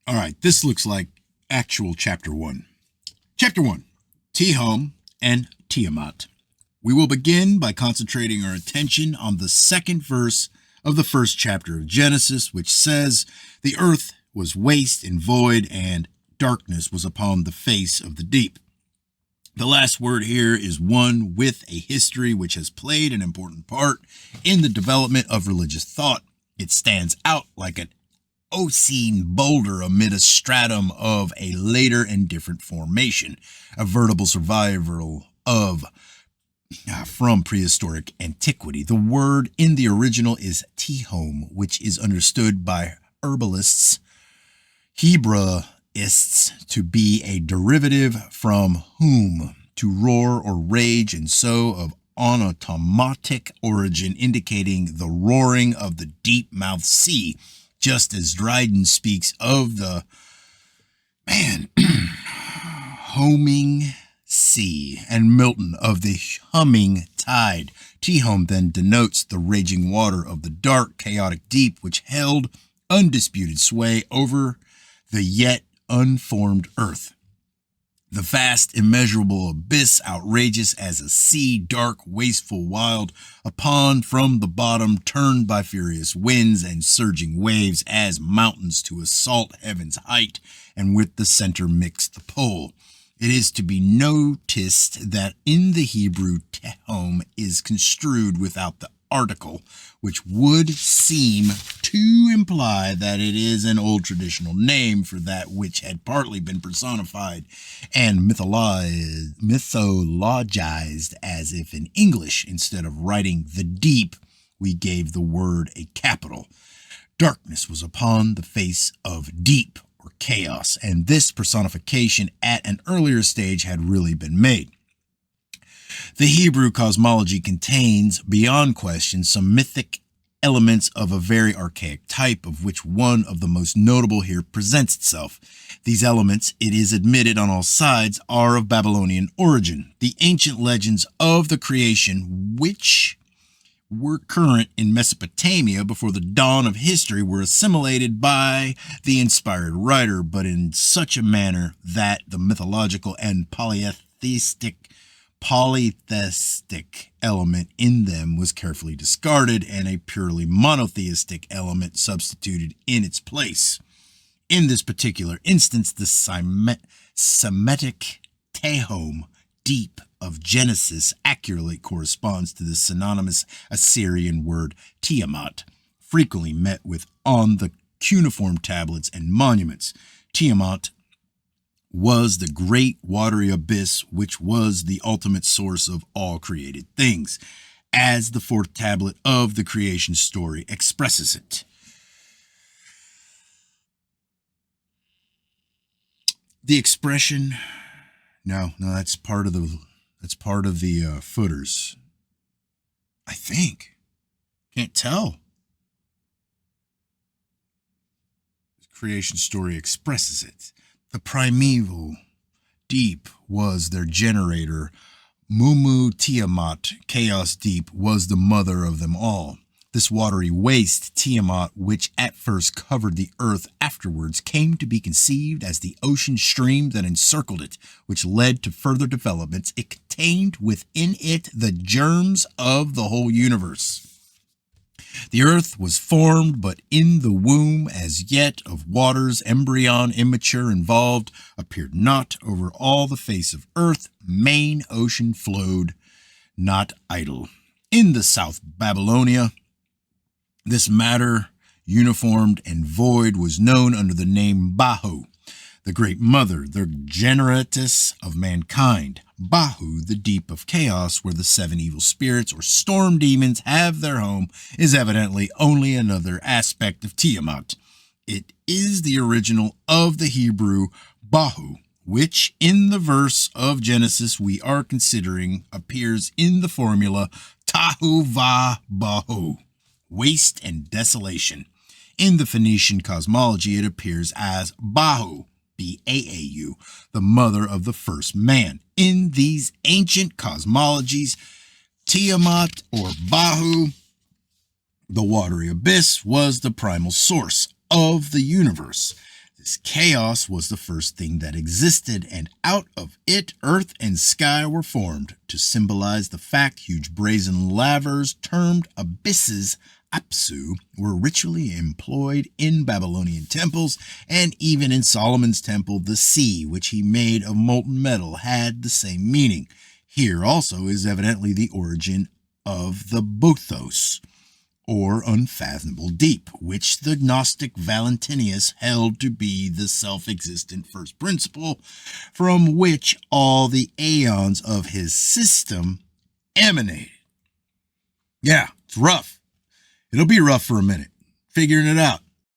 All right, this looks like actual chapter 1. Chapter 1, Tehom and Tiamat. We will begin by concentrating our attention on the second verse of the first chapter of Genesis, which says, "The earth was waste and void, and darkness was upon the face of the deep." The last word here is one with a history which has played an important part in the development of religious thought. It stands out like an Ocene boulder amid a stratum of a later and different formation, a veritable survival of from prehistoric antiquity. The word in the original is Tehom, which is understood by herbalists, Hebraists, to be a derivative from whom, to roar or rage, and so of automatic origin, indicating the roaring of the deep-mouthed sea, just as Dryden speaks of the homing sea, and Milton of the humming tide. Tehom then denotes the raging water of the dark, chaotic deep, which held undisputed sway over the yet unformed earth. The vast, immeasurable abyss, outrageous as a sea, dark, wasteful, wild, upon from the bottom, turned by furious winds and surging waves as mountains to assault heaven's height, and with the center mixed the pole. It is to be noticed that in the Hebrew, Tehom is construed without the article, which would seem to imply that it is an old traditional name for that which had partly been personified and mythologized, as if in English, instead of writing the deep, we gave the word a capital. Darkness was upon the face of deep, or chaos, and this personification at an earlier stage had really been made. The Hebrew cosmology contains, beyond question, some mythic elements of a very archaic type, of which one of the most notable here presents itself. These elements, it is admitted on all sides, are of Babylonian origin. The ancient legends of the creation, which were current in Mesopotamia before the dawn of history, were assimilated by the inspired writer, but in such a manner that the mythological and polytheistic element in them was carefully discarded, and a purely monotheistic element substituted in its place. In this particular instance, the Semitic Tehom, deep, of Genesis accurately corresponds to the synonymous Assyrian word Tiamat, frequently met with on the cuneiform tablets and monuments. Tiamat was the great watery abyss, which was the ultimate source of all created things, as the fourth tablet of the creation story expresses it. The expression, no, that's part of the footers, I think. Can't tell. The creation story expresses it. The primeval deep was their generator. Tiamat, chaos deep, was the mother of them all. This watery waste, Tiamat, which at first covered the earth, afterwards came to be conceived as the ocean stream that encircled it, which led to further developments. It contained within it the germs of the whole universe. The earth was formed, but in the womb as yet of waters, embryon, immature, involved, appeared not. Over all the face of earth, main ocean flowed, not idle. In the South Babylonia, this matter, uniformed and void, was known under the name Bahu, the great mother, the generatrix of mankind. Bahu, the deep of chaos, where the seven evil spirits or storm demons have their home, is evidently only another aspect of Tiamat. It is the original of the Hebrew Bahu, which in the verse of Genesis we are considering appears in the formula Tahu Va Bahu, waste and desolation. In the Phoenician cosmology, it appears as Bahu, Baau, the mother of the first man. In these ancient cosmologies, Tiamat, or Bahu, the watery abyss, was the primal source of the universe. This chaos was the first thing that existed, and out of it earth and sky were formed. To symbolize the fact, huge brazen lavers termed abysses, apsu, were ritually employed in Babylonian temples, and even in Solomon's temple, the sea, which he made of molten metal, had the same meaning. Here also is evidently the origin of the Bothos, or unfathomable deep, which the Gnostic Valentinus held to be the self-existent first principle from which all the aeons of his system emanated. Yeah, it's rough. It'll be rough for a minute, figuring it out.